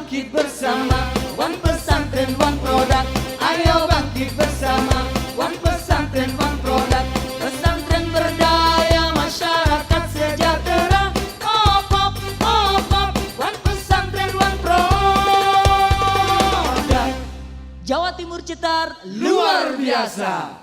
bangkit bersama, One Pesantren One Produk. Ayo bangkit bersama, One Pesantren One Produk. Pesantren berdaya, masyarakat sejahtera. Op, One Pesantren One Produk. Jawa Timur Cetar luar biasa.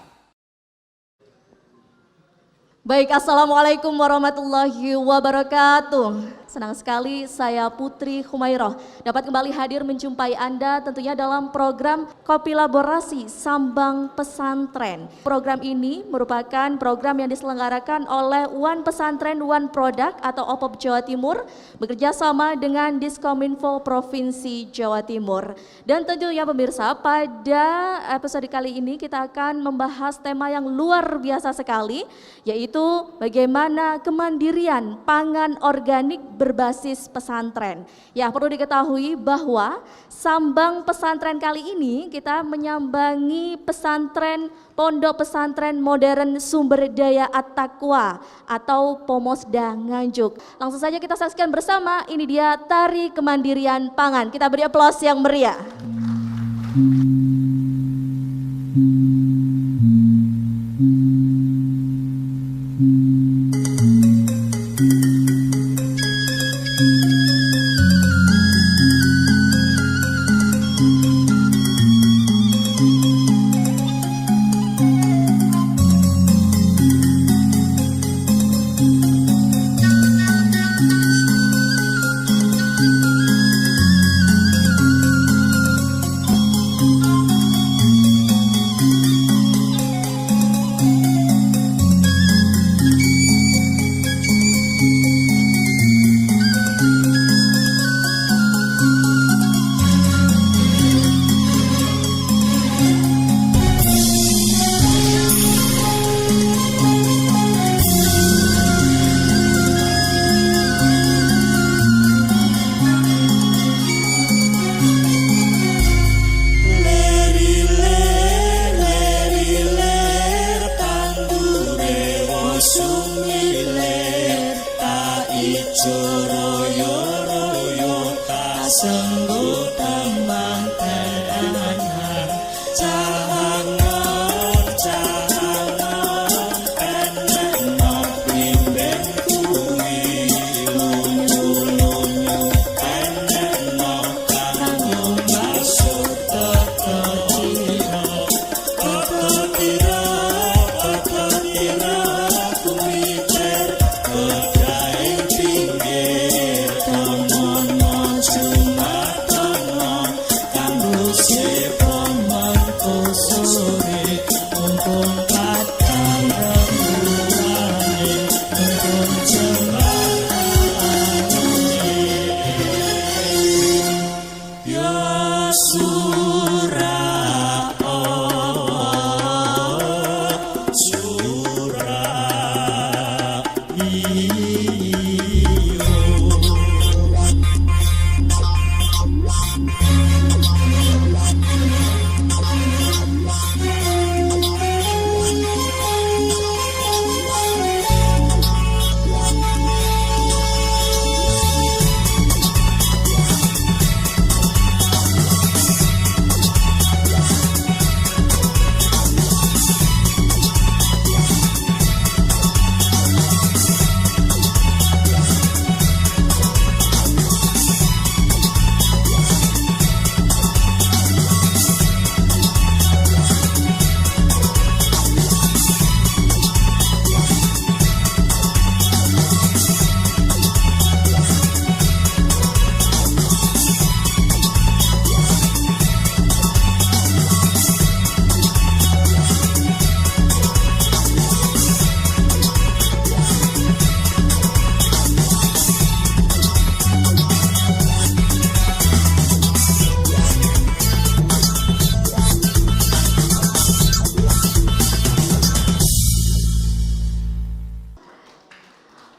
Baik, Assalamualaikum warahmatullahi wabarakatuh. Senang sekali saya Putri Humairah dapat kembali hadir menjumpai Anda tentunya dalam program Kopilaborasi Sambang Pesantren. Program ini merupakan program yang diselenggarakan oleh One Pesantren One Produk atau OPOP Jawa Timur bekerja sama dengan Diskominfo Provinsi Jawa Timur. Dan tentunya pemirsa, pada episode kali ini kita akan membahas tema yang luar biasa sekali, yaitu bagaimana kemandirian pangan organik berbasis pesantren. Ya, perlu diketahui bahwa sambang pesantren kali ini kita menyambangi pesantren Pondok Pesantren Modern Sumber Daya At-Taqwa atau Pomosda Nganjuk. Langsung saja kita saksikan bersama, ini dia Tari Kemandirian Pangan. Kita beri aplaus yang meriah.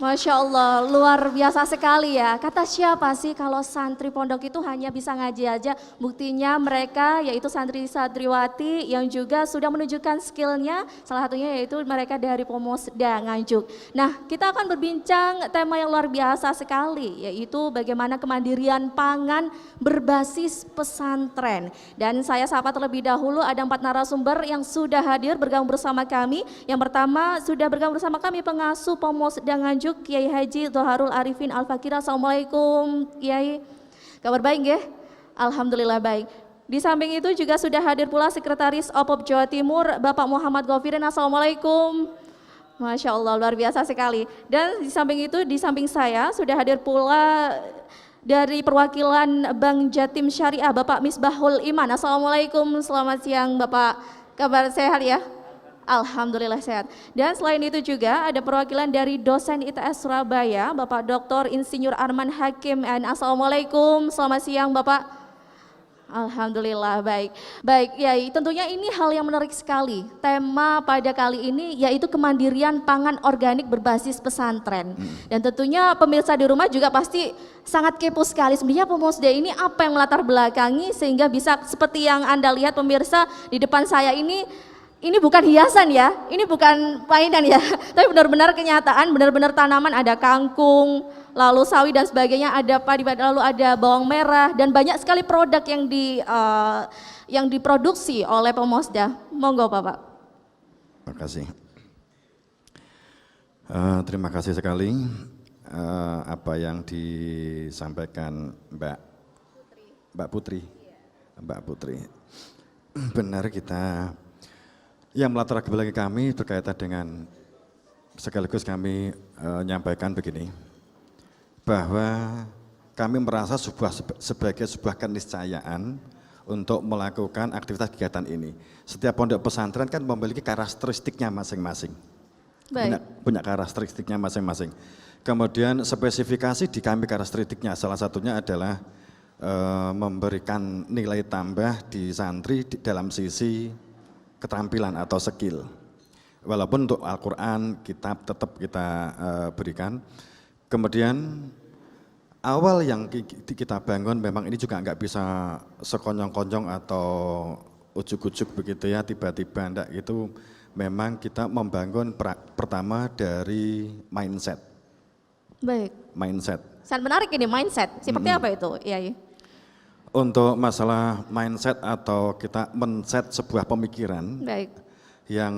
Masya Allah, luar biasa sekali ya. Kata siapa sih kalau santri pondok itu hanya bisa ngaji aja? Buktinya mereka yaitu santri-santriwati yang juga sudah menunjukkan skillnya. Salah satunya yaitu mereka dari Pomosda Nganjuk. Nah, kita akan berbincang tema yang luar biasa sekali, yaitu bagaimana kemandirian pangan berbasis pesantren. Dan saya sapa terlebih dahulu ada 4 narasumber yang sudah hadir bergabung bersama kami. Yang pertama sudah bergabung bersama kami pengasuh Pomosda Nganjuk, Kiai Haji Dhoharul Arifin Al-Fakir. Assalamualaikum Kiai. Kabar baik ya? Alhamdulillah baik. Di samping itu juga sudah hadir pula Sekretaris OPOP Jawa Timur Bapak Muhammad Ghafirin. Assalamualaikum. Masya Allah luar biasa sekali. Dan di samping itu di samping saya sudah hadir pula dari perwakilan Bank Jatim Syariah Bapak Misbahul Iman. Assalamualaikum, selamat siang Bapak. Kabar sehat ya? Alhamdulillah sehat. Dan selain itu juga ada perwakilan dari dosen ITS Surabaya, Bapak Dr. Insinyur Arman Hakim. Assalamualaikum, selamat siang Bapak. Alhamdulillah baik. Baik, ya tentunya ini hal yang menarik sekali. Tema pada kali ini yaitu kemandirian pangan organik berbasis pesantren. Dan tentunya pemirsa di rumah juga pasti sangat kepo sekali. Sebenarnya Pomosda ini apa yang melatar belakangi sehingga bisa seperti yang Anda lihat pemirsa di depan saya ini bukan hiasan ya, ini bukan mainan ya, tapi benar-benar kenyataan, benar-benar tanaman, ada kangkung, lalu sawi dan sebagainya, ada padi, lalu ada bawang merah dan banyak sekali produk yang diproduksi oleh Pomosda. Monggo Bapak. Terima kasih. Terima kasih sekali apa yang disampaikan Mbak Putri. Benar kita. Yang melatar belakang kami berkaitan dengan sekaligus kami menyampaikan begini, bahwa kami merasa sebagai sebuah keniscayaan untuk melakukan aktivitas kegiatan ini. Setiap pondok pesantren kan memiliki karakteristiknya masing-masing, punya karakteristiknya masing-masing. Kemudian spesifikasi di kami karakteristiknya salah satunya adalah memberikan nilai tambah di santri dalam sisi keterampilan atau skill. Walaupun untuk Al-Quran, kitab tetap kita berikan. Kemudian awal yang kita bangun memang ini juga nggak bisa sekonyong-konyong atau ujuk-ujuk begitu ya, tiba-tiba enggak gitu. Memang kita membangun pertama dari mindset. Baik. Mindset. Sangat menarik ini mindset. Seperti apa itu, Yai? Untuk masalah mindset atau kita men-set sebuah pemikiran. Baik. Yang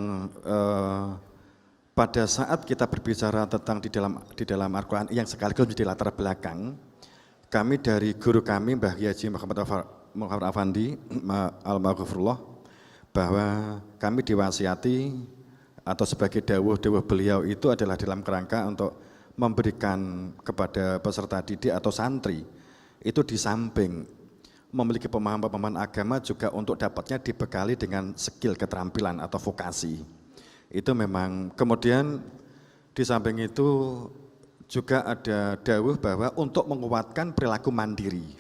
pada saat kita berbicara tentang di dalam Al-Quran yang sekaligus menjadi latar belakang, kami dari guru kami Mbah Haji Muhammad Afandi Al-Maghfurullah, bahwa kami diwasiati atau sebagai dawuh beliau itu adalah dalam kerangka untuk memberikan kepada peserta didik atau santri itu di samping memiliki pemahaman agama juga untuk dapatnya dibekali dengan skill keterampilan atau vokasi. Itu memang, kemudian di samping itu juga ada dawuh bahwa untuk menguatkan perilaku mandiri.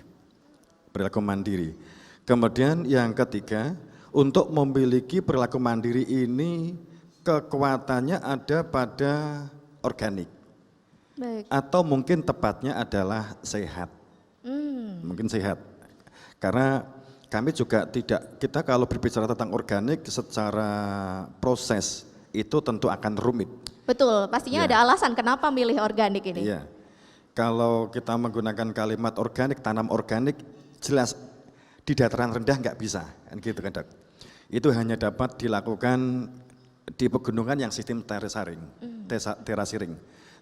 Kemudian yang ketiga, untuk memiliki perilaku mandiri ini kekuatannya ada pada organik. Baik. Atau mungkin tepatnya adalah sehat. Mungkin sehat. Karena kami juga kita kalau berbicara tentang organik secara proses itu tentu akan rumit. Betul, pastinya ada alasan kenapa milih organik ini. Iya. Kalau kita menggunakan kalimat organik, tanam organik, jelas di dataran rendah nggak bisa, kan gitu kan Dok. Itu hanya dapat dilakukan di pegunungan yang sistem terasiring.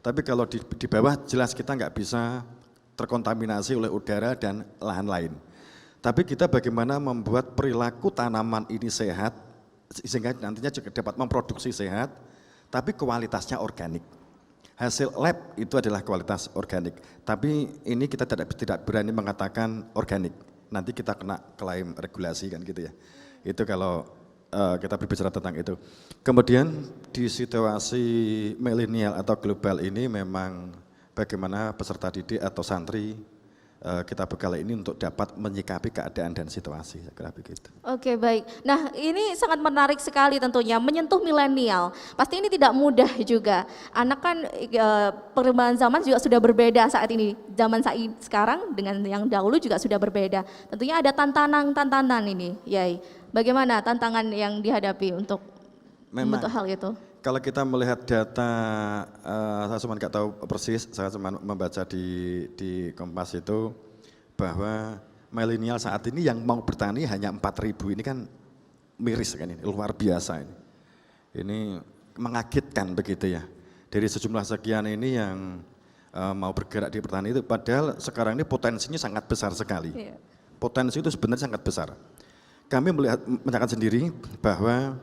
Tapi kalau di bawah jelas kita nggak bisa terkontaminasi oleh udara dan lahan lain. Tapi kita bagaimana membuat perilaku tanaman ini sehat, sehingga nantinya juga dapat memproduksi sehat, tapi kualitasnya organik. Hasil lab itu adalah kualitas organik. Tapi ini kita tidak berani mengatakan organik. Nanti kita kena klaim regulasi kan gitu ya. Itu kalau kita berbicara tentang itu. Kemudian di situasi milenial atau global ini memang bagaimana peserta didik atau santri kita bekal ini untuk dapat menyikapi keadaan dan situasi, saya kira begitu. Oke, baik. Nah, ini sangat menarik sekali tentunya, menyentuh milenial. Pasti ini tidak mudah juga. Anak kan perkembangan zaman juga sudah berbeda saat ini. Zaman sekarang dengan yang dahulu juga sudah berbeda. Tentunya ada tantangan ini, Yai. Bagaimana tantangan yang dihadapi untuk membentuk hal itu? Kalau kita melihat data, saya cuma nggak tahu persis, saya cuma membaca di Kompas itu bahwa milenial saat ini yang mau bertani hanya 4.000, ini kan miris kan, ini luar biasa ini. Ini mengagetkan begitu ya. Dari sejumlah sekian ini yang mau bergerak di pertanian itu, padahal sekarang ini potensinya sangat besar sekali. Potensi itu sebenarnya sangat besar. Kami menyatakan sendiri bahwa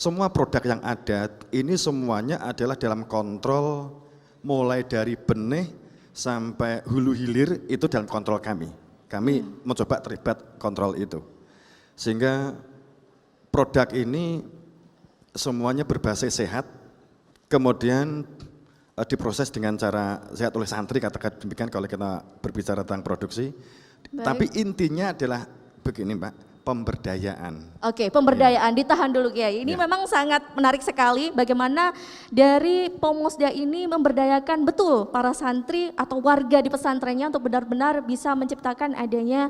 semua produk yang ada ini semuanya adalah dalam kontrol, mulai dari benih sampai hulu hilir itu dalam kontrol kami. Kami mencoba terlibat kontrol itu. Sehingga produk ini semuanya berbasis sehat, kemudian diproses dengan cara sehat oleh santri, katakan demikian kalau kita berbicara tentang produksi. Baik. Tapi intinya adalah begini Mbak, pemberdayaan. Oke, pemberdayaan, ditahan dulu Kiai. Ini memang sangat menarik sekali bagaimana dari Pomosda ini memberdayakan betul para santri atau warga di pesantrennya untuk benar-benar bisa menciptakan adanya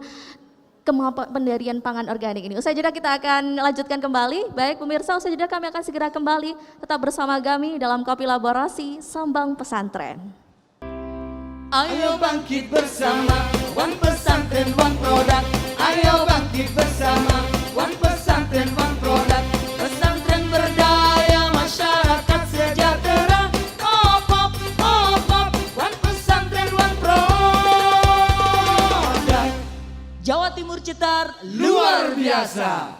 kemampuan pendirian pangan organik ini. Usai jeda kita akan lanjutkan kembali. Baik pemirsa, usai jeda kami akan segera kembali. Tetap bersama kami dalam Kopi Laborasi Sambang Pesantren. Ayo bangkit bersama, One Pesantren One Produk. Ayo bangkit bersama, One Pesantren One Produk. Pesantren berdaya, masyarakat sejahtera. Op, One Pesantren One Produk. Jawa Timur Citar luar biasa.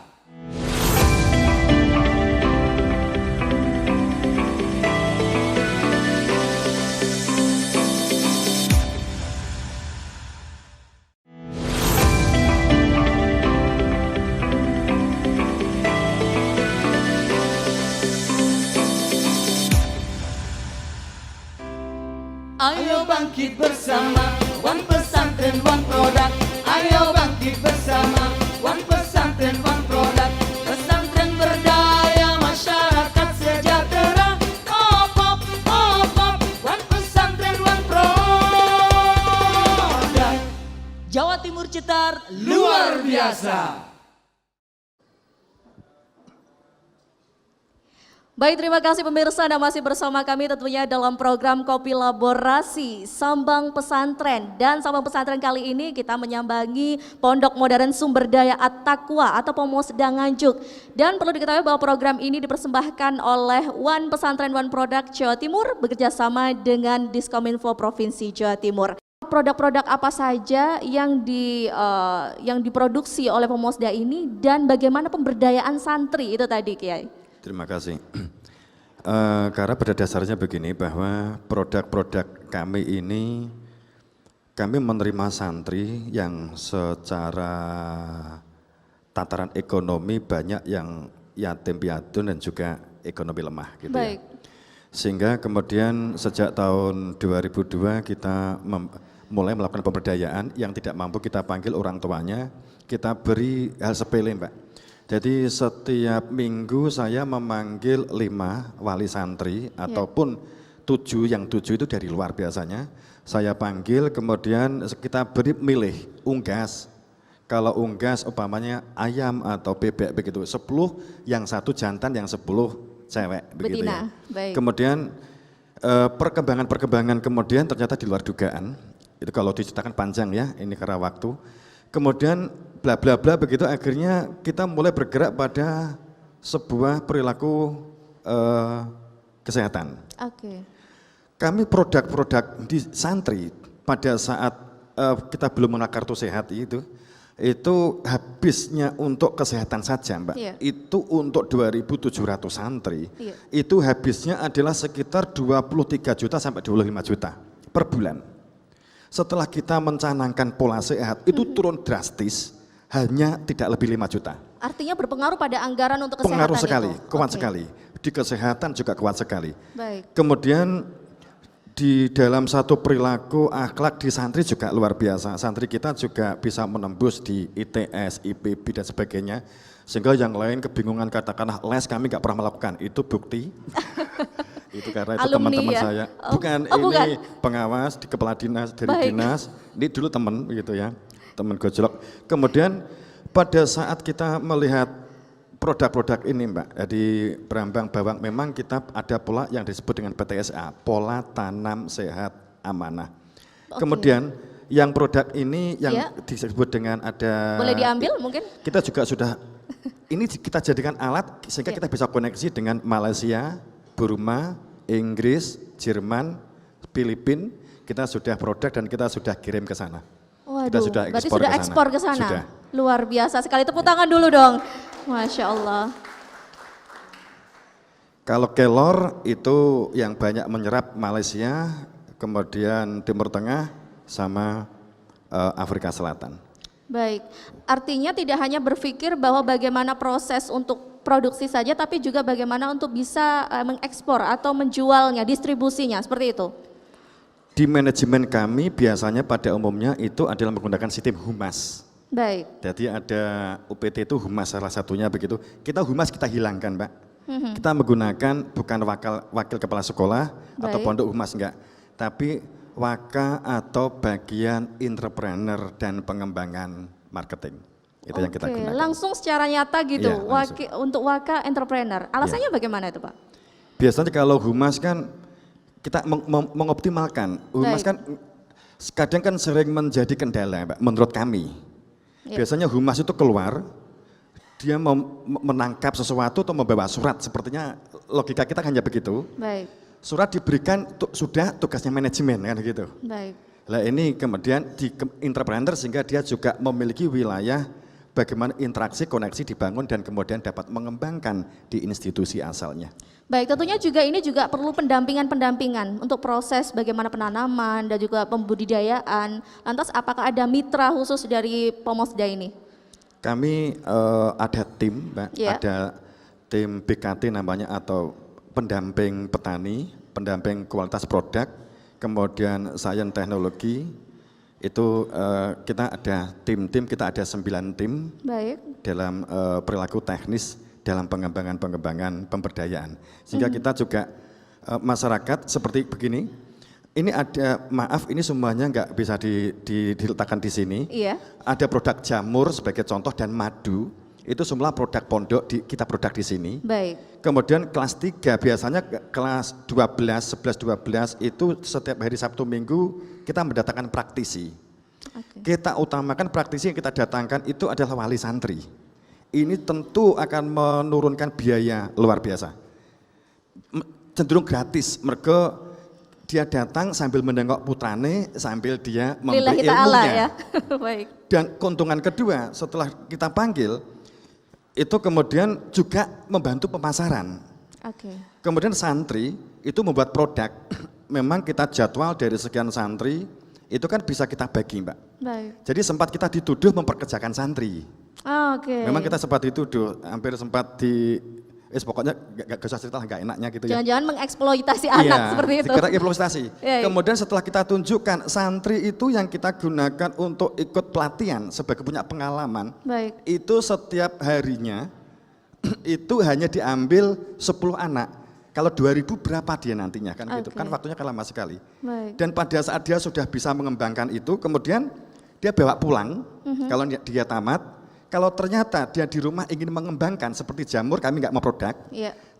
Ayo bangkit bersama, One Pesantren One Produk. Ayo bangkit bersama, One Pesantren One Produk. Pesantren berdaya, masyarakat sejahtera. Op, One Pesantren One Produk. Jawa Timur Citar luar biasa. Baik, terima kasih pemirsa, Anda masih bersama kami tentunya dalam program Kopi Laborasi Sambang Pesantren. Dan Sambang Pesantren kali ini kita menyambangi Pondok Modern Sumber Daya At-Taqwa atau Pomosda Nganjuk. Dan perlu diketahui bahwa program ini dipersembahkan oleh One Pesantren One Product Jawa Timur bekerjasama dengan Diskominfo Provinsi Jawa Timur. Produk-produk apa saja yang diproduksi oleh Pomosda ini dan bagaimana pemberdayaan santri itu tadi Kiai? Terima kasih. Karena pada dasarnya begini bahwa produk-produk kami ini, kami menerima santri yang secara tataran ekonomi banyak yang yatim piatu dan juga ekonomi lemah gitu. Baik. Ya. Sehingga kemudian sejak tahun 2002 kita mulai melakukan pemberdayaan, yang tidak mampu kita panggil orang tuanya, kita beri hal sepele Mbak. Jadi setiap minggu saya memanggil 5 wali santri ataupun 7, yang 7 itu dari luar biasanya. Saya panggil kemudian kita beri milih unggas. Kalau unggas umpamanya ayam atau bebek begitu, 10 yang 1 jantan, yang 10 cewek begitu ya. Baik. Kemudian perkembangan kemudian ternyata di luar dugaan. Itu kalau diceritakan panjang ya, ini karena waktu. Kemudian bla bla bla begitu, akhirnya kita mulai bergerak pada sebuah perilaku kesehatan. Oke. Kami produk-produk di santri pada saat kita belum mengenal kartu sehat itu habisnya untuk kesehatan saja Mbak. Iya. Itu untuk 2.700 santri. Iya. Itu habisnya adalah sekitar 23 juta sampai 25 juta per bulan. Setelah kita mencanangkan pola sehat, itu turun drastis, hanya tidak lebih 5 juta. Artinya berpengaruh pada anggaran untuk kesehatan. Pengaruh sekali, itu? kuat sekali. Di kesehatan juga kuat sekali. Baik. Kemudian di dalam satu perilaku akhlak di santri juga luar biasa. Santri kita juga bisa menembus di ITS, IPB dan sebagainya. Sehingga yang lain kebingungan katakanlah les kami nggak pernah melakukan. Itu bukti. Itu karena itu teman-teman ya? saya. Bukan, bukan. ini pengawas di kepala dinas, dari Baik. dinas. Ini dulu teman gitu ya, teman gojlok. Kemudian pada saat kita melihat produk-produk ini Mbak, jadi Brambang Bawang memang kita ada pola yang disebut dengan PTSA, pola tanam sehat amanah. Kemudian yang produk ini yang disebut dengan ada, Boleh diambil mungkin? kita juga sudah, ini kita jadikan alat sehingga kita bisa koneksi dengan Malaysia, Burma, Inggris, Jerman, Filipina, kita sudah produk dan kita sudah kirim ke sana. Waduh, Kita sudah berarti ekspor sudah ke sana. ekspor ke sana. Sudah. Luar biasa sekali, tepuk tangan dulu dong. Masya Allah. Kalau kelor itu yang banyak menyerap Malaysia, kemudian Timur Tengah sama Afrika Selatan. Baik, artinya tidak hanya berpikir bahwa bagaimana proses untuk produksi saja, tapi juga bagaimana untuk bisa mengekspor atau menjualnya, distribusinya, seperti itu. Di manajemen kami biasanya pada umumnya itu adalah menggunakan sistem humas. Baik. Jadi ada UPT itu humas salah satunya begitu. Kita humas kita hilangkan Mbak. Kita menggunakan bukan wakil kepala sekolah atau Baik. pondok humas enggak. Tapi waka atau bagian entrepreneur dan pengembangan marketing. Itu yang kita gunakan. Langsung secara nyata gitu, Iya, langsung. untuk Waka Entrepreneur. Alasannya bagaimana itu Pak? Biasanya kalau humas kan kita mengoptimalkan. Humas kan kadang kan sering menjadi kendala Mbak, menurut kami. Biasanya humas itu keluar, dia mau menangkap sesuatu atau membawa surat, sepertinya logika kita hanya begitu. Baik. Surat diberikan sudah tugasnya manajemen kan gitu. Baik. Lah ini kemudian di entrepreneur sehingga dia juga memiliki wilayah bagaimana interaksi, koneksi dibangun dan kemudian dapat mengembangkan di institusi asalnya. Baik, tentunya juga ini juga perlu pendampingan untuk proses bagaimana penanaman dan juga pembudidayaan. Lantas apakah ada mitra khusus dari Pomosda ini? Kami ada tim, Mbak, ada tim BKT namanya atau pendamping petani, pendamping kualitas produk, kemudian sains teknologi, itu kita ada tim-tim, kita ada 9 tim. Baik. Dalam perilaku teknis, dalam pengembangan pemberdayaan. Sehingga kita juga masyarakat seperti begini, ini ada, maaf ini semuanya nggak bisa diletakkan di sini. Iya. Ada produk jamur sebagai contoh dan madu, itu semua produk pondok, kita produk di sini. Baik. Kemudian kelas 3 biasanya kelas 12, 11, 12 itu setiap hari Sabtu Minggu kita mendatangkan praktisi. Kita utamakan praktisi yang kita datangkan itu adalah wali santri. Ini tentu akan menurunkan biaya luar biasa. Cenderung gratis, mereka dia datang sambil menengok putrane, sambil dia memberi ilmunya. Ya. Baik. Dan keuntungan kedua setelah kita panggil, itu kemudian juga membantu pemasaran. Kemudian santri itu membuat produk, memang kita jadwal dari sekian santri, itu kan bisa kita bagi Mbak. Baik. Jadi sempat kita dituduh memperkerjakan santri. Memang kita sempat dituduh, hampir sempat pokoknya gak usah cerita, gak enaknya gitu ya. Jangan-jangan mengeksploitasi anak seperti itu. Dikira eksploitasi. Kemudian setelah kita tunjukkan santri itu yang kita gunakan untuk ikut pelatihan sebagai punya pengalaman. Baik. Itu setiap harinya itu hanya diambil 10 anak. Kalau 2.000 berapa dia nantinya kan gitu. Kan waktunya kan lama sekali. Baik. Dan pada saat dia sudah bisa mengembangkan itu, kemudian dia bawa pulang kalau dia tamat. Kalau ternyata dia di rumah ingin mengembangkan seperti jamur, kami nggak mau produk,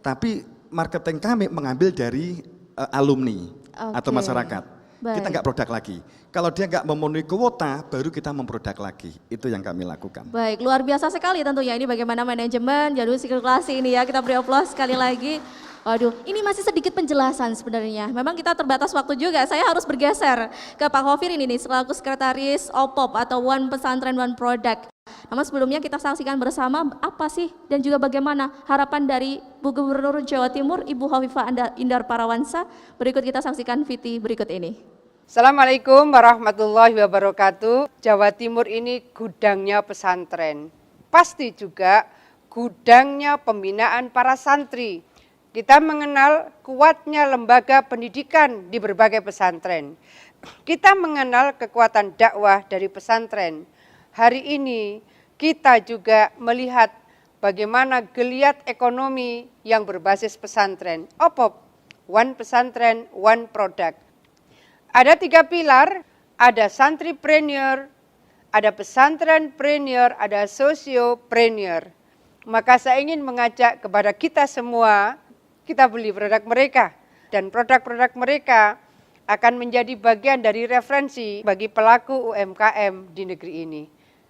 tapi marketing kami mengambil dari alumni atau masyarakat. Baik. Kita nggak produk lagi. Kalau dia nggak memenuhi kuota, baru kita memproduk lagi. Itu yang kami lakukan. Baik, luar biasa sekali tentunya ini bagaimana manajemen jadwal sirkulasi ini ya. Kita beri aplaus sekali lagi. Waduh, ini masih sedikit penjelasan sebenarnya. Memang kita terbatas waktu juga. Saya harus bergeser ke Pak Khofir ini nih, selaku sekretaris OPOP atau One Pesantren One Product. Namun sebelumnya kita saksikan bersama apa sih dan juga bagaimana harapan dari Bu Gubernur Jawa Timur Ibu Hovifah Indar Parawansa. Berikut kita saksikan VT berikut ini. Assalamualaikum warahmatullahi wabarakatuh. Jawa Timur ini gudangnya pesantren. Pasti juga gudangnya pembinaan para santri. Kita mengenal kuatnya lembaga pendidikan di berbagai pesantren. Kita mengenal kekuatan dakwah dari pesantren. Hari ini kita juga melihat bagaimana geliat ekonomi yang berbasis pesantren. OPOP, One Pesantren, One Product. Ada 3 pilar, ada santripreneur, ada pesantrenpreneur, ada sosiopreneur. Maka saya ingin mengajak kepada kita semua, kita beli produk mereka. Dan produk-produk mereka akan menjadi bagian dari referensi bagi pelaku UMKM di negeri ini.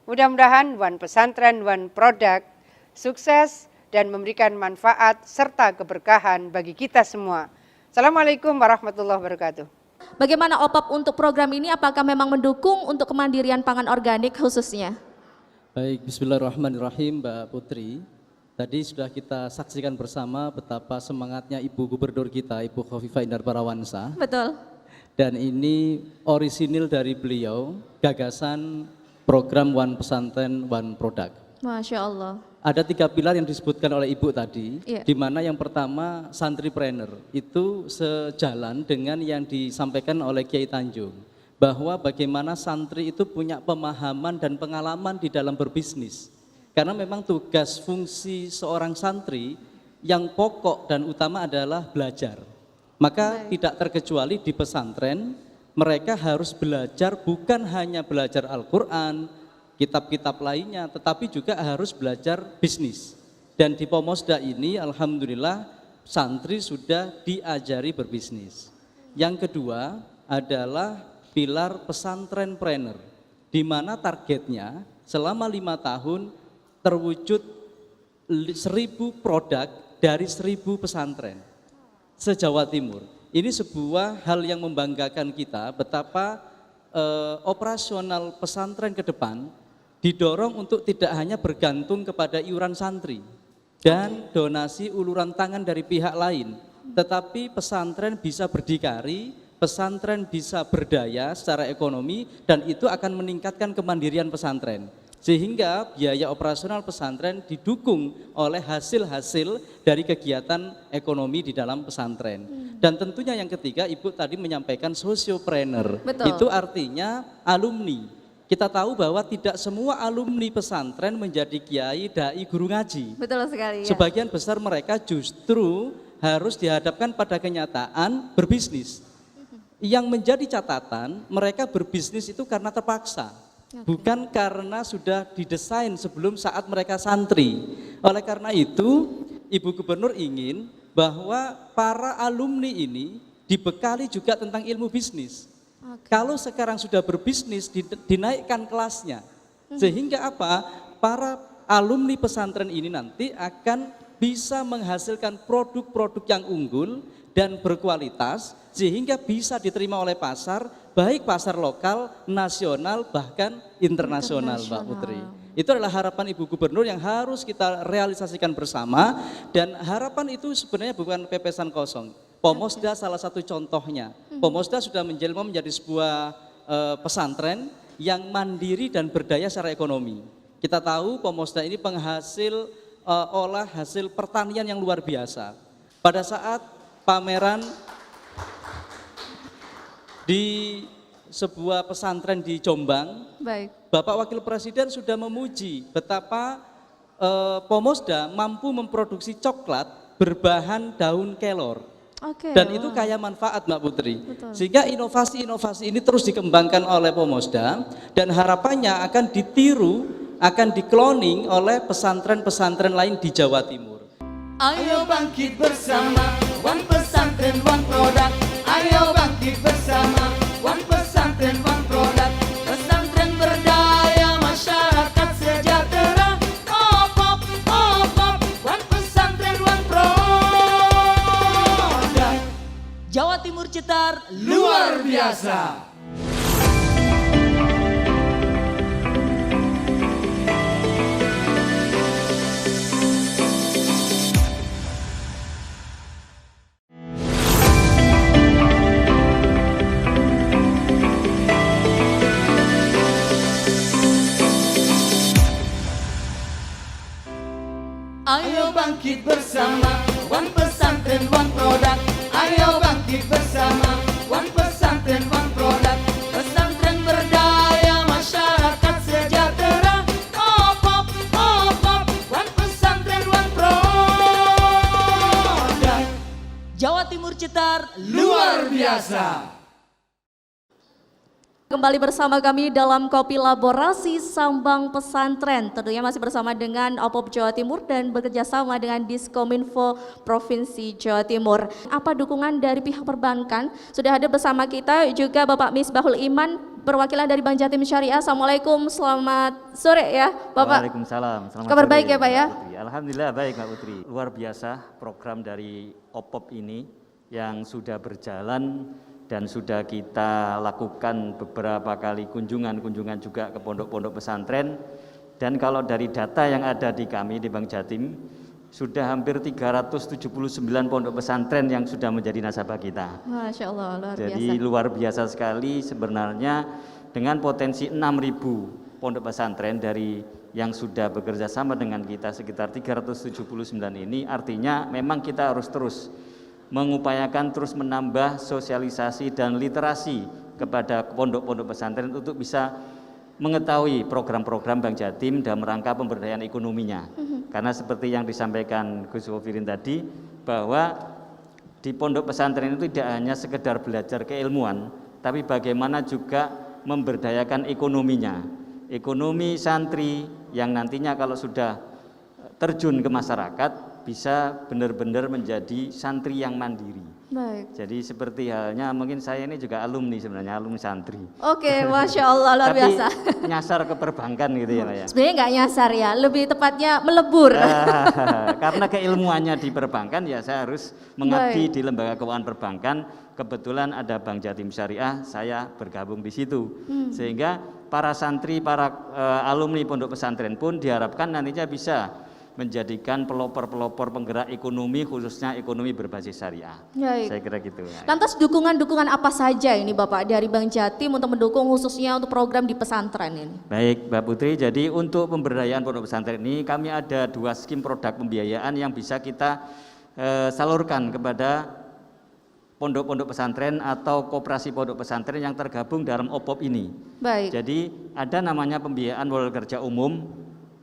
Mudah-mudahan One Pesantren, One Product sukses dan memberikan manfaat serta keberkahan bagi kita semua. Assalamualaikum warahmatullahi wabarakatuh. Bagaimana OPOP untuk program ini? Apakah memang mendukung untuk kemandirian pangan organik khususnya? Baik, bismillahirrahmanirrahim Mbak Putri. Tadi sudah kita saksikan bersama betapa semangatnya Ibu Gubernur kita, Ibu Khofifah Indar Parawansa. Betul. Dan ini orisinil dari beliau, gagasan program One Pesantren, One Product. Masya Allah. Ada 3 pilar yang disebutkan oleh Ibu tadi, Iya. di mana yang pertama santripreneur, itu sejalan dengan yang disampaikan oleh Kiai Tanjung, bahwa bagaimana santri itu punya pemahaman dan pengalaman di dalam berbisnis. Karena memang tugas fungsi seorang santri yang pokok dan utama adalah belajar. Maka tidak terkecuali di pesantren, mereka harus belajar bukan hanya belajar Al-Quran, kitab-kitab lainnya, tetapi juga harus belajar bisnis. Dan di Pomosda ini alhamdulillah santri sudah diajari berbisnis. Yang kedua adalah pilar pesantrenpreneur, di mana targetnya selama 5 tahun terwujud 1000 produk dari 1000 pesantren se-Jawa Timur. Ini sebuah hal yang membanggakan kita betapa operasional pesantren ke depan didorong untuk tidak hanya bergantung kepada iuran santri dan donasi uluran tangan dari pihak lain, tetapi pesantren bisa berdikari, pesantren bisa berdaya secara ekonomi, dan itu akan meningkatkan kemandirian pesantren. Sehingga biaya operasional pesantren didukung oleh hasil-hasil dari kegiatan ekonomi di dalam pesantren. Dan tentunya yang ketiga, Ibu tadi menyampaikan sosiopreneur. Betul. Itu artinya alumni. Kita tahu bahwa tidak semua alumni pesantren menjadi kiai, dai, guru ngaji. Betul sekali ya. Sebagian besar mereka justru harus dihadapkan pada kenyataan berbisnis. Yang menjadi catatan, mereka berbisnis itu karena terpaksa. Bukan karena sudah didesain sebelum saat mereka santri. Oleh karena itu, Ibu Gubernur ingin bahwa para alumni ini dibekali juga tentang ilmu bisnis. Kalau sekarang sudah berbisnis, dinaikkan kelasnya. Sehingga apa? Para alumni pesantren ini nanti akan bisa menghasilkan produk-produk yang unggul dan berkualitas, sehingga bisa diterima oleh pasar, baik pasar lokal, nasional, bahkan internasional, Mbak Putri. Itu adalah harapan Ibu Gubernur yang harus kita realisasikan bersama, dan harapan itu sebenarnya bukan pepesan kosong. Pomosda salah satu contohnya. Pomosda sudah menjelma menjadi sebuah pesantren yang mandiri dan berdaya secara ekonomi. Kita tahu Pomosda ini penghasil olah hasil pertanian yang luar biasa. Pada saat pameran di sebuah pesantren di Jombang, Bapak Wakil Presiden sudah memuji betapa Pomosda mampu memproduksi coklat berbahan daun kelor. Dan itu kaya manfaat, Mbak Putri. Betul. Sehingga inovasi-inovasi ini terus dikembangkan oleh Pomosda, dan harapannya akan ditiru, akan dikloning oleh pesantren-pesantren lain di Jawa Timur. Ayo bangkit bersama, One Pesantren, One Product. Ayo bangkit bersama, One Pesantren, One Product. Pesantren berdaya, masyarakat sejahtera. OPOP, OPOP, One Pesantren, One Product. Jawa Timur Cetar luar biasa. Ayo Ayo bangkit bersama, One Pesantren One Produk. Ayo bangkit bersama, One Pesantren One Produk. Pesantren berdaya, masyarakat sejahtera. Op, One Pesantren One Produk. Jawa Timur Citar luar biasa. Kembali bersama kami dalam Kopi Laborasi Sambang Pesantren. Tentunya masih bersama dengan OPOP Jawa Timur dan bekerja sama dengan Diskominfo Provinsi Jawa Timur. Apa dukungan dari pihak perbankan? Sudah ada bersama kita juga Bapak Misbahul Iman, perwakilan dari Bank Jatim Syariah. Assalamualaikum, selamat sore ya Bapak. Waalaikumsalam. Selamat Kabar sore, baik ya Pak ya? Mbak Putri. Alhamdulillah baik Mbak Putri. Luar biasa program dari OPOP ini yang sudah berjalan dan sudah kita lakukan beberapa kali kunjungan juga ke pondok-pondok pesantren. Dan kalau dari data yang ada di kami di Bank Jatim, sudah hampir 379 pondok pesantren yang sudah menjadi nasabah kita. Masya Allah, luar Jadi biasa. luar biasa sekali sebenarnya dengan potensi 6.000 pondok pesantren dari yang sudah bekerja sama dengan kita sekitar 379 ini, artinya memang kita harus terus mengupayakan terus menambah sosialisasi dan literasi kepada pondok-pondok pesantren untuk bisa mengetahui program-program Bank Jatim dalam rangka pemberdayaan ekonominya. Karena seperti yang disampaikan Gus Wofirin tadi, bahwa di pondok pesantren itu tidak hanya sekedar belajar keilmuan, tapi bagaimana juga memberdayakan ekonominya. Ekonomi santri yang nantinya kalau sudah terjun ke masyarakat bisa benar-benar menjadi santri yang mandiri. Baik. Jadi seperti halnya mungkin saya ini juga alumni sebenarnya, alumni santri. Oke, Masya Allah, luar Tapi biasa. nyasar ke perbankan gitu ya Pak ya. Sebenarnya nggak nyasar ya, lebih tepatnya melebur. Karena keilmuannya di perbankan ya saya harus mengabdi di lembaga keuangan perbankan. Kebetulan ada Bank Jatim Syariah, saya bergabung di situ. Sehingga para santri, para alumni pondok pesantren pun diharapkan nantinya bisa menjadikan pelopor-pelopor penggerak ekonomi, khususnya ekonomi berbasis syariah. Baik. Saya kira gitu. Lantas dukungan-dukungan apa saja ini Bapak dari Bank Jatim untuk mendukung khususnya untuk program di pesantren ini? Baik Mbak Putri, jadi untuk pemberdayaan pondok pesantren ini kami ada 2 skim produk pembiayaan yang bisa kita salurkan kepada pondok-pondok pesantren atau koperasi pondok pesantren yang tergabung dalam OPOP ini. Baik. Jadi ada namanya pembiayaan modal kerja umum,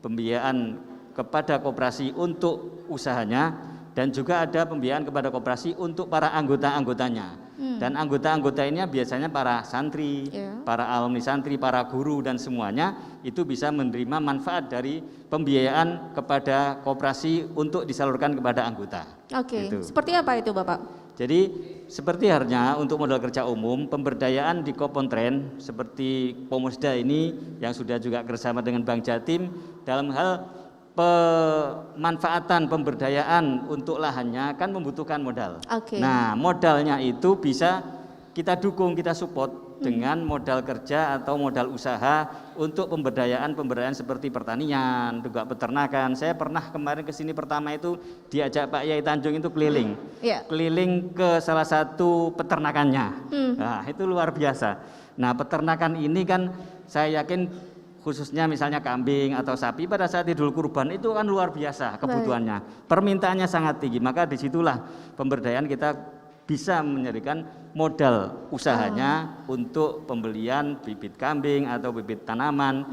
pembiayaan kepada koperasi untuk usahanya, dan juga ada pembiayaan kepada koperasi untuk para anggota-anggotanya. Dan anggota-anggota ini biasanya para santri, para alumni santri, para guru dan semuanya itu bisa menerima manfaat dari pembiayaan kepada koperasi untuk disalurkan kepada anggota. Oke, Gitu. seperti apa itu Bapak? Jadi seperti halnya untuk modal kerja umum, pemberdayaan di Kopontren seperti Pomusda ini yang sudah juga bersama dengan Bank Jatim dalam hal pemanfaatan pemberdayaan untuk lahannya kan membutuhkan modal. Oke. Nah, modalnya itu bisa kita dukung, kita support dengan modal kerja atau modal usaha untuk pemberdayaan seperti pertanian, juga peternakan. Saya pernah kemarin ke sini pertama itu diajak Pak Yai Tanjung itu keliling. Iya. Keliling ke salah satu peternakannya. Nah, itu luar biasa. Nah, peternakan ini kan saya yakin khususnya misalnya kambing atau sapi pada saat Idul Kurban itu kan luar biasa kebutuhannya. Permintaannya sangat tinggi, maka disitulah pemberdayaan kita bisa menjadikan modal usahanya untuk pembelian bibit kambing atau bibit tanaman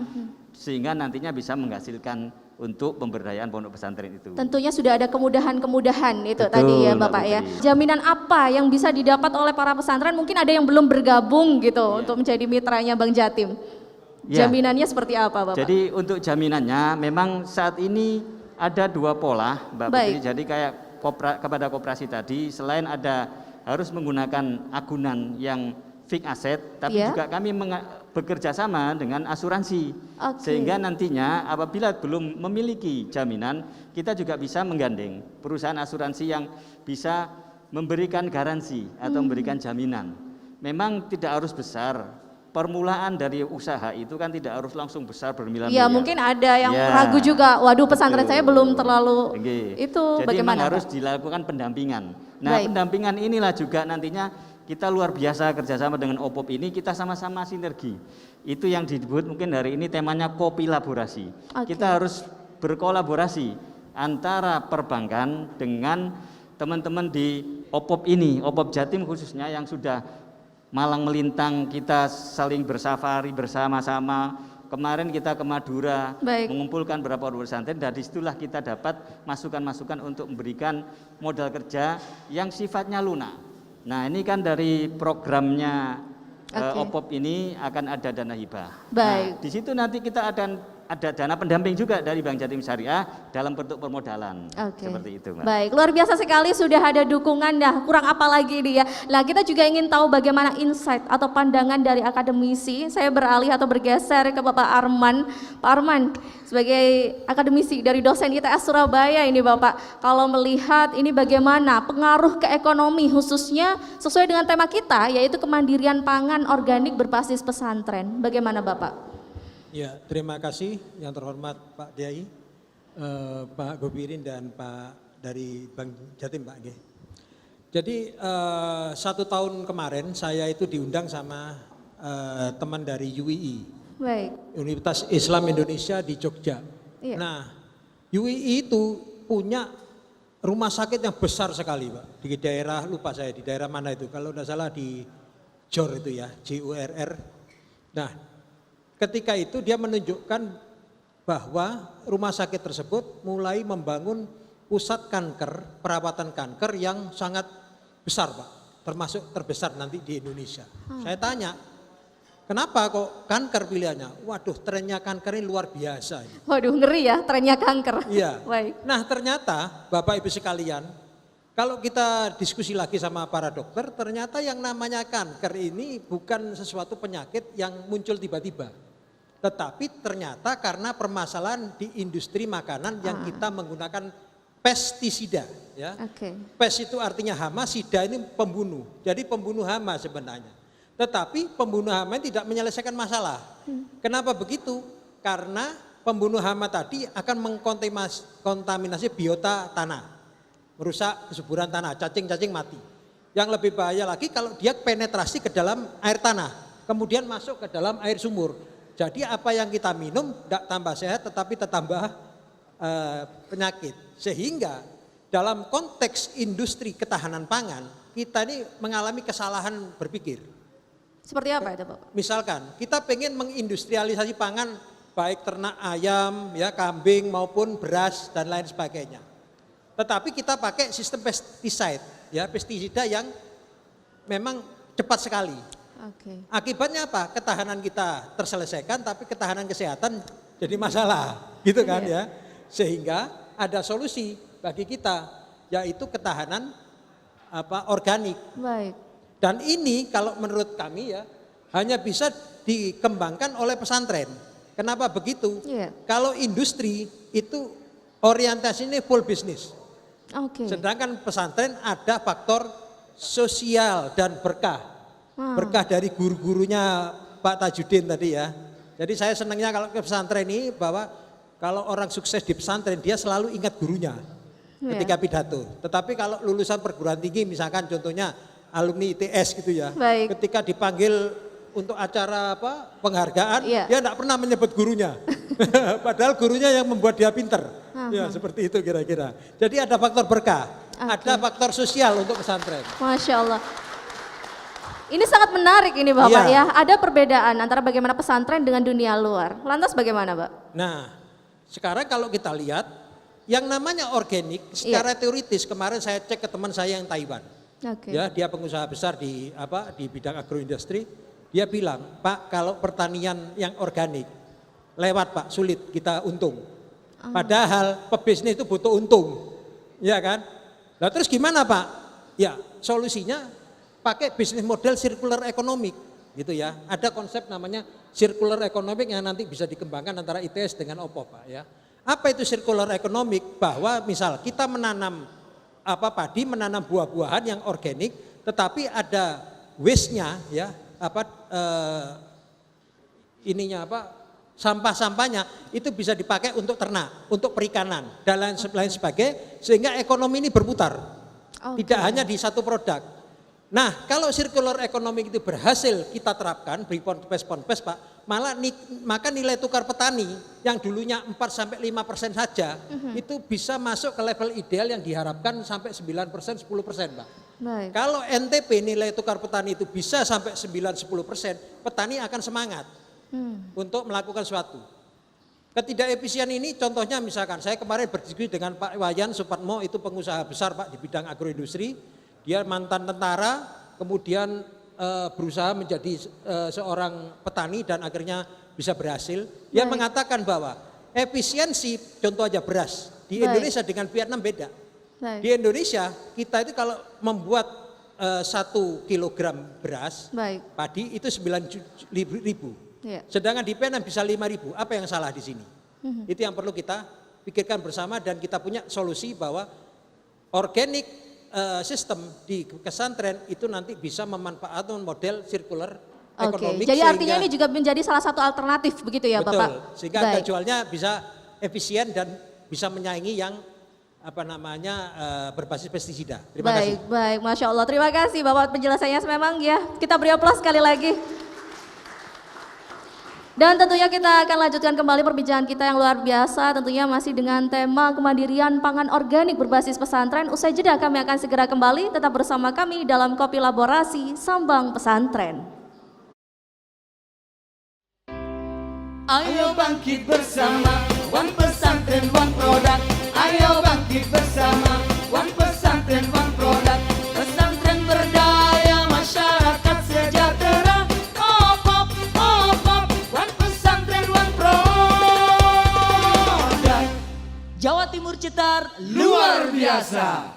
sehingga nantinya bisa menghasilkan untuk pemberdayaan pondok pesantren itu. Tentunya sudah ada kemudahan-kemudahan itu Betul, tadi ya Mbak Bapak ya. Putri. Jaminan apa yang bisa didapat oleh para pesantren? Mungkin ada yang belum bergabung gitu untuk menjadi mitranya Bank Jatim. Ya. Jaminannya seperti apa Bapak? Jadi untuk jaminannya memang saat ini ada 2 pola Mbak Putri. Jadi kayak kepada koperasi tadi selain ada harus menggunakan agunan yang fixed asset, tapi juga kami bekerja sama dengan asuransi. Sehingga nantinya apabila belum memiliki jaminan, kita juga bisa menggandeng perusahaan asuransi yang bisa memberikan garansi atau memberikan jaminan. Memang tidak harus besar. Permulaan dari usaha itu kan tidak harus langsung besar bermiliar-miliar. Ya mungkin ada yang ragu juga, waduh pesantren saya belum terlalu itu. Jadi bagaimana memang harus Pak? dilakukan pendampingan. Nah pendampingan inilah juga nantinya kita luar biasa kerjasama dengan OPOP ini, kita sama-sama sinergi. Itu yang disebut mungkin hari ini temanya kopi laborasi. Kita harus berkolaborasi antara perbankan dengan teman-teman di OPOP ini, OPOP Jatim khususnya yang sudah malang melintang, kita saling bersafari bersama-sama. Kemarin kita ke Madura, Baik. mengumpulkan beberapa pondok pesantren, dan disitulah kita dapat masukan-masukan untuk memberikan modal kerja yang sifatnya lunak. Nah ini kan dari programnya OPOP ini akan ada dana hibah. Baik. Nah, di situ nanti kita ada dana pendamping juga dari Bank Jatim Syariah dalam bentuk permodalan. Oke. Seperti itu, Mbak. Baik, luar biasa sekali sudah ada dukungan. Nah, kurang apa lagi ini ya. Nah, kita juga ingin tahu bagaimana insight atau pandangan dari akademisi. Saya beralih atau bergeser ke Bapak Arman. Pak Arman, sebagai akademisi dari dosen ITS Surabaya ini Bapak, kalau melihat ini bagaimana pengaruh ke ekonomi khususnya sesuai dengan tema kita yaitu kemandirian pangan organik berbasis pesantren. Bagaimana Bapak? Ya, terima kasih yang terhormat Pak Kiai, Pak Gobirin dan Pak dari Bank Jatim Pak G. Jadi 1 tahun kemarin saya itu diundang sama teman dari UII, Baik. Universitas Islam Indonesia di Jogja. Iya. Nah, UII itu punya rumah sakit yang besar sekali Pak, di daerah, lupa saya di daerah mana itu, kalau tidak salah di JOR itu ya, JURR. Nah, ketika itu dia menunjukkan bahwa rumah sakit tersebut mulai membangun pusat kanker, perawatan kanker yang sangat besar Pak, termasuk terbesar nanti di Indonesia. Saya tanya, kenapa kok kanker pilihannya? Waduh, trennya kanker ini luar biasa. Waduh, ngeri ya trennya kanker. Iya. Baik. Nah ternyata Bapak Ibu sekalian, kalau kita diskusi lagi sama para dokter, ternyata yang namanya kanker ini bukan sesuatu penyakit yang muncul tiba-tiba. Tetapi ternyata karena permasalahan di industri makanan yang kita menggunakan pestisida. Ya. Oke. Pes itu artinya hama, sida ini pembunuh. Jadi pembunuh hama sebenarnya. Tetapi pembunuh hama tidak menyelesaikan masalah. Kenapa begitu? Karena pembunuh hama tadi akan mengkontaminasi biota tanah. Merusak kesuburan tanah, cacing-cacing mati. Yang lebih bahaya lagi kalau dia penetrasi ke dalam air tanah, kemudian masuk ke dalam air sumur. Jadi apa yang kita minum tidak tambah sehat tetapi tambah penyakit. Sehingga dalam konteks industri ketahanan pangan, kita ini mengalami kesalahan berpikir. Seperti apa itu Bapak? Misalkan kita pengen mengindustrialisasi pangan baik ternak ayam, ya kambing maupun beras dan lain sebagainya. Tetapi kita pakai sistem pesticide, ya pestisida yang memang cepat sekali. Oke. Akibatnya apa? Ketahanan kita terselesaikan, tapi ketahanan kesehatan jadi masalah, gitu kan ya. Sehingga ada solusi bagi kita, yaitu ketahanan organik. Baik. Dan ini kalau menurut kami ya hanya bisa dikembangkan oleh pesantren. Kenapa begitu? Iya. Kalau industri itu orientasinya full bisnis. Oke. Sedangkan pesantren ada faktor sosial dan berkah. Berkah dari guru-gurunya Pak Tajudin tadi ya. Jadi saya senangnya kalau ke pesantren ini bahwa kalau orang sukses di pesantren dia selalu ingat gurunya ketika pidato. Tetapi kalau lulusan perguruan tinggi misalkan contohnya alumni ITS gitu ya. Baik. Ketika dipanggil untuk acara penghargaan dia tidak pernah menyebut gurunya. Padahal gurunya yang membuat dia pinter. Ya seperti itu kira-kira. Jadi ada faktor berkah, ada faktor sosial untuk pesantren. Masya Allah. Ini sangat menarik ini Bapak ya. Ada perbedaan antara bagaimana pesantren dengan dunia luar. Lantas bagaimana Pak? Nah sekarang kalau kita lihat yang namanya organik secara teoritis kemarin saya cek ke teman saya yang Taiwan. Ya dia pengusaha besar di bidang agroindustri. Dia bilang Pak kalau pertanian yang organik lewat Pak sulit kita untung. Padahal pebisnis itu butuh untung. Ya kan? Nah terus gimana Pak? Ya solusinya pakai bisnis model circular economic gitu ya. Ada konsep namanya circular economic yang nanti bisa dikembangkan antara ITS dengan OPOP Pak ya. Apa itu circular economic? Bahwa misal kita menanam padi, menanam buah-buahan yang organik, tetapi ada waste-nya ya, sampah-sampahnya itu bisa dipakai untuk ternak, untuk perikanan dan lain sebagainya, sehingga ekonomi ini berputar. Tidak hanya di satu produk. Nah kalau circular economic itu berhasil kita terapkan, beri ponpes Pak, maka nilai tukar petani yang dulunya 4-5% saja itu bisa masuk ke level ideal yang diharapkan sampai 9%, 10%, Pak. Baik. Kalau NTP nilai tukar petani itu bisa sampai 9-10%, petani akan semangat untuk melakukan sesuatu. Ketidakefisien ini contohnya misalkan saya kemarin berdiskusi dengan Pak Wayan Supatmo, itu pengusaha besar Pak di bidang agroindustri. Dia mantan tentara, kemudian berusaha menjadi seorang petani dan akhirnya bisa berhasil. Dia mengatakan bahwa efisiensi, contoh aja beras, di Indonesia dengan Vietnam beda. Di Indonesia kita itu kalau membuat 1 kilogram beras padi itu 9.000. Sedangkan di Vietnam bisa 5.000. Apa yang salah di sini? Itu yang perlu kita pikirkan bersama dan kita punya solusi bahwa organik sistem di pesantren itu nanti bisa memanfaatkan model circular ekonomi. Jadi artinya ini juga menjadi salah satu alternatif begitu ya betul, Bapak? Sehingga harga jualnya bisa efisien dan bisa menyaingi yang berbasis pestisida. Terima kasih. Baik, Masya Allah. Terima kasih Bapak penjelasannya memang ya. Kita beri aplaus sekali lagi. Dan tentunya kita akan lanjutkan kembali perbincangan kita yang luar biasa, tentunya masih dengan tema kemandirian pangan organik berbasis pesantren. Usai jeda kami akan segera kembali, tetap bersama kami dalam Kopi Laborasi Sambang Pesantren. Ayo bangkit bersama, One Pesantren One Produk. Ayo bangkit bersama, One Pesantren One Produk. Pesantren berdaya, masyarakat sejahtera. Jawa Timur Citar luar biasa.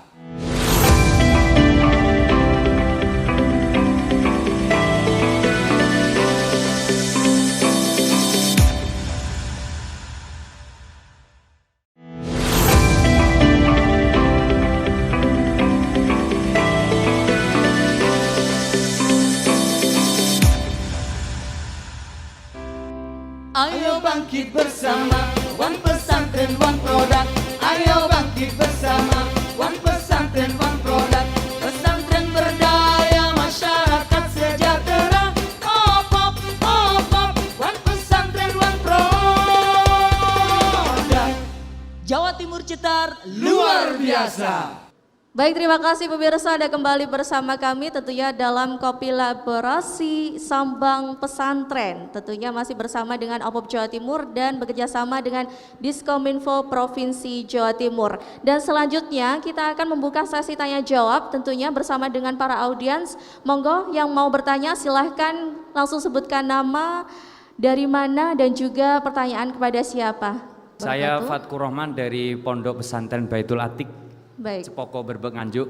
Ayo bangkit bersama, One Pesantren One Produk. Ayo bangkit bersama, One Pesantren One Produk. Pesantren berdaya, masyarakat sejahtera. One Pesantren One Produk. Jawa Timur Citar luar biasa. Baik, terima kasih pemirsa, Anda kembali bersama kami tentunya dalam Kopi Laborasi Sambang Pesantren. Tentunya masih bersama dengan Opop Jawa Timur dan bekerjasama dengan Diskominfo Provinsi Jawa Timur. Dan selanjutnya kita akan membuka sesi tanya jawab tentunya bersama dengan para audiens. Monggo yang mau bertanya silahkan langsung sebutkan nama, dari mana dan juga pertanyaan kepada siapa. Saya Fatkur Rahman dari Pondok Pesantren Baitul Atik. Baik. Cepoko Berbek Nganjuk.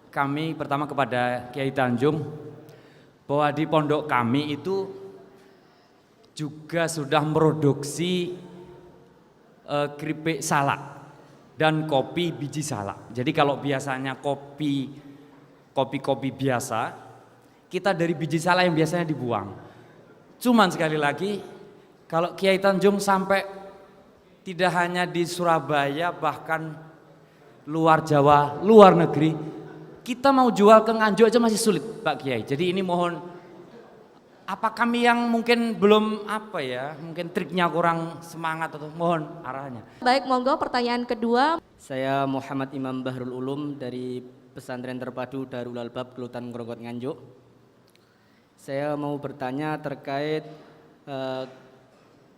Kami pertama kepada Kiai Tanjung bahwa di pondok kami itu juga sudah memproduksi keripik salak dan kopi biji salak. Jadi kalau biasanya kopi biasa, kita dari biji salak yang biasanya dibuang. Cuman sekali lagi, kalau Kiai Tanjung sampai tidak hanya di Surabaya, bahkan luar Jawa, luar negeri, kita mau jual ke Nganjuk aja masih sulit Pak Kiai. Jadi ini mohon, apa kami yang mungkin belum mungkin triknya kurang semangat atau mohon arahnya. Baik, monggo pertanyaan kedua. Saya Muhammad Imam Bahrul Ulum dari Pesantren Terpadu Darul Albab Kelutan Ngrogot Nganjuk. Saya mau bertanya terkait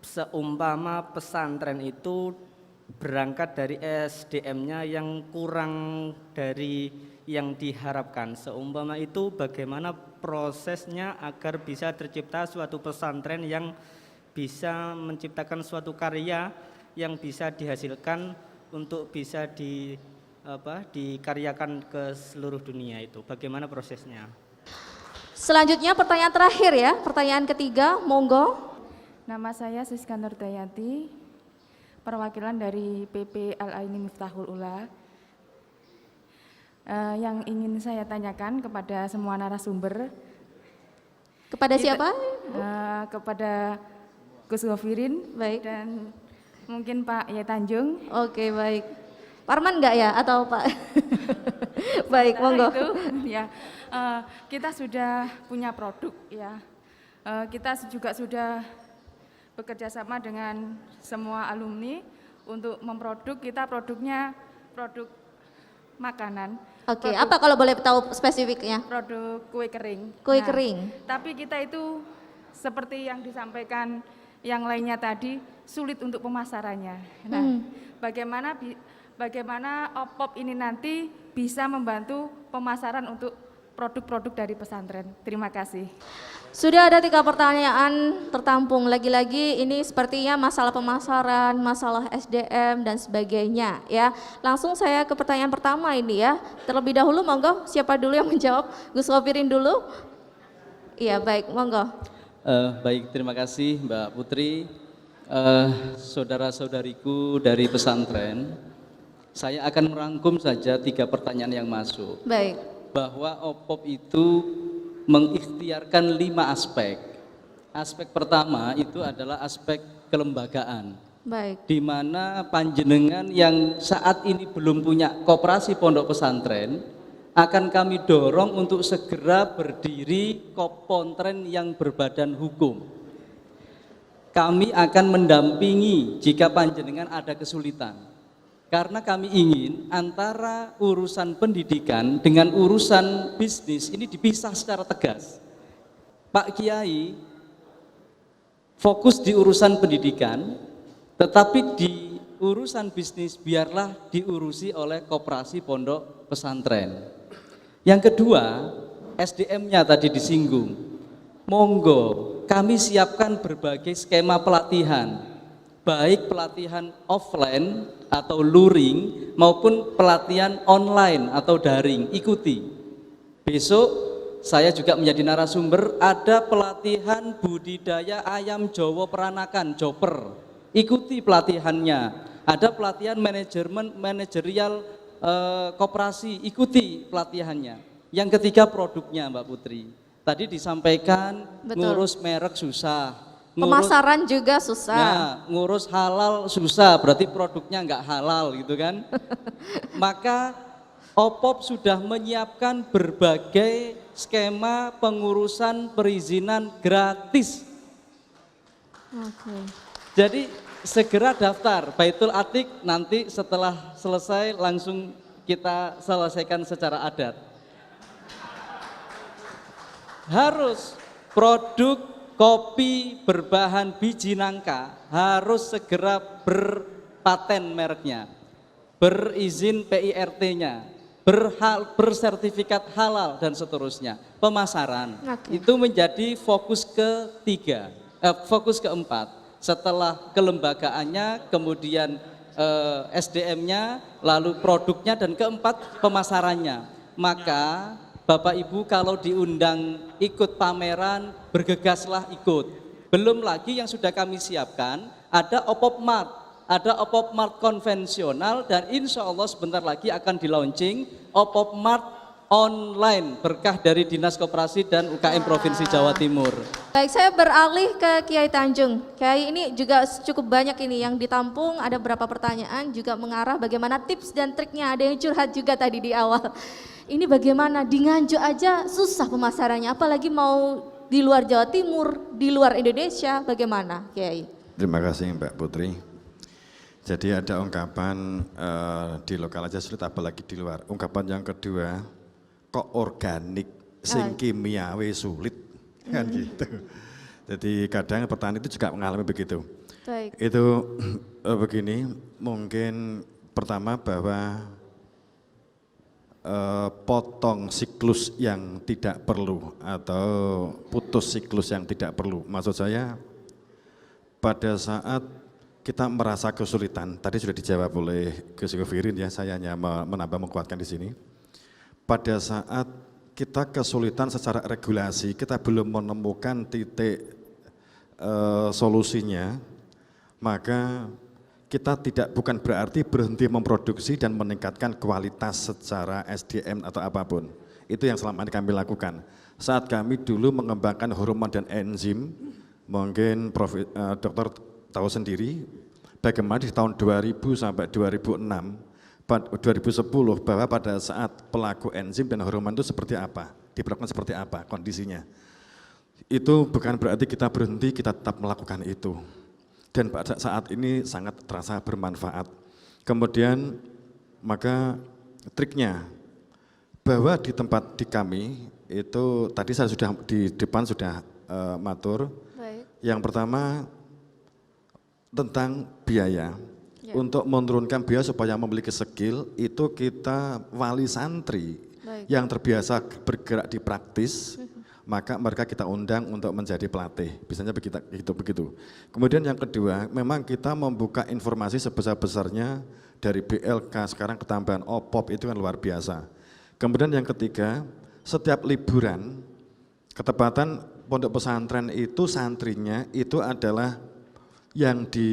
seumpama pesantren itu berangkat dari SDM-nya yang kurang dari yang diharapkan, seumpama itu bagaimana prosesnya agar bisa tercipta suatu pesantren yang bisa menciptakan suatu karya yang bisa dihasilkan untuk bisa dikaryakan ke seluruh dunia, itu bagaimana prosesnya? Selanjutnya pertanyaan terakhir ya, pertanyaan ketiga, monggo. Nama saya Siska Nurdayati, perwakilan dari PP Al-Aini Miftahul Ula. Yang ingin saya tanyakan kepada semua narasumber. Kepada siapa? Kepada Gus Gofirin, baik, dan mungkin Pak Yai Tanjung. Oke, baik. Parman enggak ya atau Pak? Baik, monggo. Itu, ya, kita sudah punya produk ya. Kita juga sudah bekerja sama dengan semua alumni untuk memproduk, kita produknya produk makanan. Oke, apa kalau boleh tahu spesifiknya? Produk kue kering. Kue kering. Tapi kita itu seperti yang disampaikan yang lainnya tadi, sulit untuk pemasarannya. Nah, bagaimana OPOP ini nanti bisa membantu pemasaran untuk produk-produk dari pesantren. Terima kasih. Sudah ada 3 pertanyaan tertampung. Lagi-lagi ini sepertinya masalah pemasaran, masalah SDM dan sebagainya ya. Langsung saya ke pertanyaan pertama ini ya. Terlebih dahulu monggo siapa dulu yang menjawab? Gus Wafirin dulu. Iya baik, monggo. Baik, terima kasih Mbak Putri. Saudara-saudariku dari pesantren, saya akan merangkum saja 3 pertanyaan yang masuk. Baik. Bahwa OPOP itu mengikhtiarkan 5 aspek. Aspek pertama itu adalah aspek kelembagaan. Baik. Di mana panjenengan yang saat ini belum punya koperasi pondok pesantren, akan kami dorong untuk segera berdiri Kopontren yang berbadan hukum. Kami akan mendampingi jika panjenengan ada kesulitan. Karena kami ingin antara urusan pendidikan dengan urusan bisnis ini dipisah secara tegas. Pak Kiai fokus di urusan pendidikan, tetapi di urusan bisnis biarlah diurusi oleh koperasi pondok pesantren. Yang kedua, SDM-nya tadi disinggung. Monggo, kami siapkan berbagai skema pelatihan, baik pelatihan offline atau luring maupun pelatihan online atau daring, ikuti. Besok saya juga menjadi narasumber, ada pelatihan budidaya ayam Jawa peranakan, joper, ikuti pelatihannya. Ada pelatihan manajerial koperasi, ikuti pelatihannya. Yang ketiga produknya Mbak Putri, tadi disampaikan. Betul. Ngurus merek susah, pemasaran juga susah. Nah, ngurus halal susah, berarti produknya nggak halal gitu kan. Maka OPOP sudah menyiapkan berbagai skema pengurusan perizinan gratis. Oke. Jadi segera daftar Baitul Atik, nanti setelah selesai langsung kita selesaikan secara adat. Harus produk kopi berbahan biji nangka harus segera berpaten mereknya, berizin PIRT-nya, bersertifikat halal dan seterusnya. Pemasaran itu menjadi fokus fokus keempat. Setelah kelembagaannya, kemudian SDM-nya, lalu produknya, dan keempat pemasarannya. Maka Bapak Ibu kalau diundang ikut pameran, bergegaslah ikut. Belum lagi yang sudah kami siapkan, ada OPOP Mart, ada OPOP Mart konvensional, dan insya Allah sebentar lagi akan di launching OPOP Mart online berkah dari Dinas Koperasi dan UKM Provinsi Jawa Timur. Baik, saya beralih ke Kiai Tanjung. Kiai, ini juga cukup banyak ini yang ditampung, ada beberapa pertanyaan juga mengarah bagaimana tips dan triknya, ada yang curhat juga tadi di awal. Ini bagaimana di Nganjuk aja susah pemasarannya, apalagi mau di luar Jawa Timur, di luar Indonesia, bagaimana Kiai? Terima kasih Mbak Putri. Jadi ada ungkapan di lokal aja sulit apalagi di luar. Ungkapan yang kedua, kok organik sing kimiawi sulit kan gitu. Jadi kadang petani itu juga mengalami begitu. Baik. Itu begini, mungkin pertama bahwa potong siklus yang tidak perlu atau putus siklus yang tidak perlu. Maksud saya pada saat kita merasa kesulitan, tadi sudah dijawab oleh Gus Gofirin ya, saya hanya menambah menguatkan di sini. Pada saat kita kesulitan secara regulasi, kita belum menemukan titik solusinya, maka kita bukan berarti berhenti memproduksi dan meningkatkan kualitas secara SDM atau apapun. Itu yang selama ini kami lakukan. Saat kami dulu mengembangkan hormon dan enzim, mungkin dokter tahu sendiri bagaimana di tahun 2000 sampai 2006, 2010 bahwa pada saat pelaku enzim dan hormon itu seperti apa, diperlakukan seperti apa kondisinya. itu bukan berarti kita berhenti, kita tetap melakukan itu. Dan pada saat ini sangat terasa bermanfaat. Kemudian maka triknya bahwa di tempat di kami itu tadi saya sudah di depan sudah matur. Baik. Yang pertama tentang biaya. Ya. Untuk menurunkan biaya supaya memiliki skill itu kita wali santri yang terbiasa bergerak di praktis, maka mereka kita undang untuk menjadi pelatih, biasanya begitu. Kemudian yang kedua, memang kita membuka informasi sebesar-besarnya dari BLK, sekarang ketambahan OPOP itu kan luar biasa. Kemudian yang ketiga, setiap liburan, ketepatan pondok pesantren itu santrinya itu adalah yang di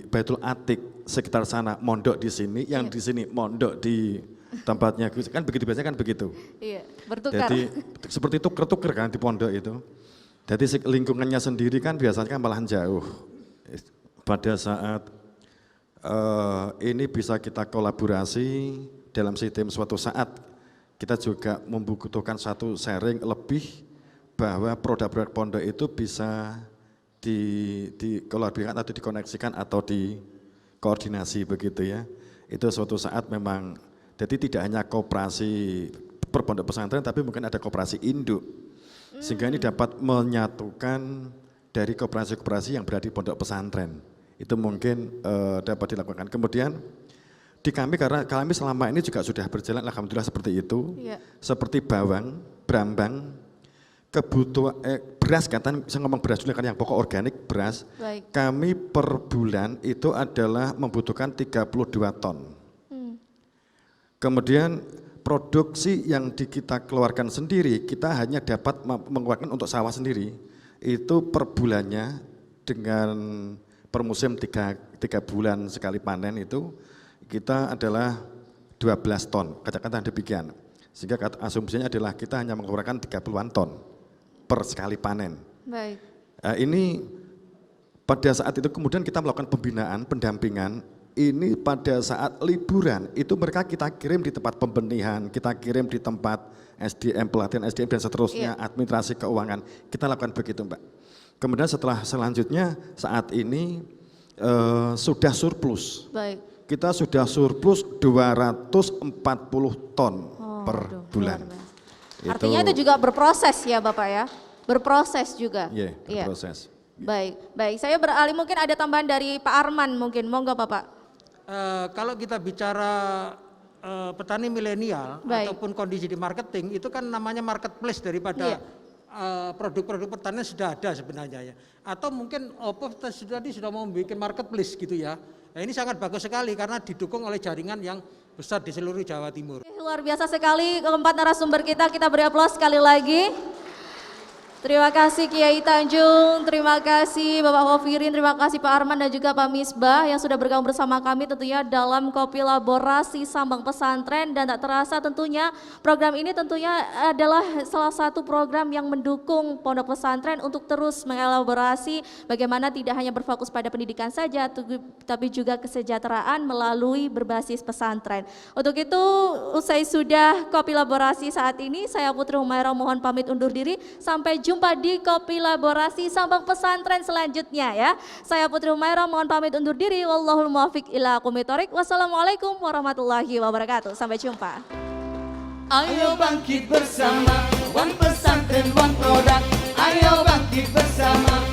Baitul Atiq sekitar sana mondok di sini, yang di sini mondok di tempatnya kan begitu, biasanya kan begitu. Iya, bertukar. Jadi seperti tuker-tuker kan di pondok itu. Jadi lingkungannya sendiri kan biasanya kan malahan jauh. Pada saat ini bisa kita kolaborasi dalam sistem suatu saat kita juga membutuhkan satu sharing lebih bahwa produk-produk pondok itu bisa dikolaborasikan atau dikoneksikan atau dikoordinasi begitu ya. Itu suatu saat memang, jadi tidak hanya koperasi per pondok pesantren tapi mungkin ada koperasi induk. Sehingga ini dapat menyatukan dari koperasi-koperasi yang berada di pondok pesantren. Itu mungkin dapat dilakukan. Kemudian di kami, karena kami selama ini juga sudah berjalan alhamdulillah seperti itu. Iya. Seperti bawang, brambang, kebutuhan beras, katakan saya ngomong beras dulu kan yang pokok organik beras. Baik. Kami per bulan itu adalah membutuhkan 32 ton. Kemudian produksi yang kita keluarkan sendiri, kita hanya dapat mengeluarkan untuk sawah sendiri. Itu per bulannya dengan per musim 3 bulan sekali panen itu kita adalah 12 ton, katakan demikian. Sehingga asumsinya adalah kita hanya mengeluarkan 30-an ton per sekali panen. Baik. Nah, ini pada saat itu kemudian kita melakukan pembinaan, pendampingan. Ini pada saat liburan itu mereka kita kirim di tempat pembenihan, kita kirim di tempat SDM, pelatihan SDM dan seterusnya, administrasi keuangan. Kita lakukan begitu, Mbak. Kemudian selanjutnya saat ini sudah surplus. Baik. Kita sudah surplus 240 ton per bulan. Artinya itu juga berproses ya Bapak ya? Berproses juga? Iya, berproses. Baik, baik. Saya beralih, mungkin ada tambahan dari Pak Arman mungkin, monggo Bapak. Kalau kita bicara petani milenial ataupun kondisi di marketing, itu kan namanya marketplace daripada produk-produk pertanian sudah ada sebenarnya ya. Atau mungkin OPOP sudah mau membuat marketplace gitu ya. Nah, ini sangat bagus sekali karena didukung oleh jaringan yang besar di seluruh Jawa Timur. Luar biasa sekali keempat narasumber kita beri aplaus sekali lagi. Terima kasih Kiai Tanjung, terima kasih Bapak Hovirin, terima kasih Pak Arman dan juga Pak Misbah yang sudah bergabung bersama kami tentunya dalam Kopilaborasi Sambang Pesantren. Dan tak terasa tentunya program ini tentunya adalah salah satu program yang mendukung pondok pesantren untuk terus mengelaborasi bagaimana tidak hanya berfokus pada pendidikan saja tapi juga kesejahteraan melalui berbasis pesantren. Untuk itu usai sudah Kopilaborasi saat ini, saya Putri Humairah mohon pamit undur diri, sampai jumpa di Kopilaborasi Sambang Pesantren selanjutnya ya. Saya Putri Humairah mohon pamit undur diri. Wallahul muwaffiq ila aqwamit thoriq. Wassalamualaikum warahmatullahi wabarakatuh. Sampai jumpa. Ayo bangkit bersama, one pesantren, one product. Ayo bangkit bersama.